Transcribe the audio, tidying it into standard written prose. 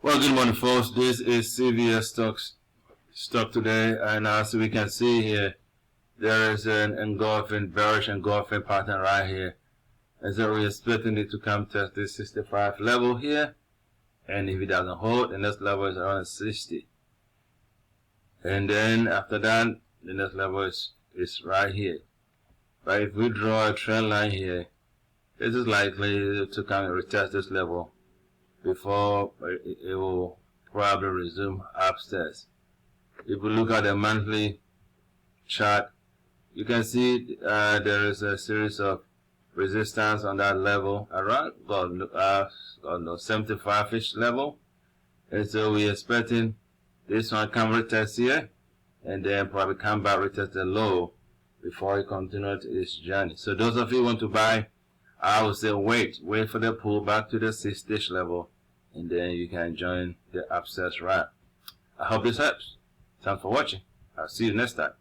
Well, good morning, folks. This is CVS stock today, and as we can see here, there is an bearish engulfing pattern right here, and so we're expecting it to come test this 65 level here, and if it doesn't hold, the next level is around 60, and then after that, the next level is right here. But if we draw a trend line here, this is likely to come and retest this level before it will probably resume upstairs. If we look at the monthly chart, you can see there is a series of resistance on that level around 75-ish level, and so we're expecting this one come retest here and then probably come back retest the low before it continues its journey. So those of you who want to buy, I would say wait for the pull back to the 60-ish level, and then you can join the upstairs run. I hope this helps. Thanks for watching. I'll see you next time.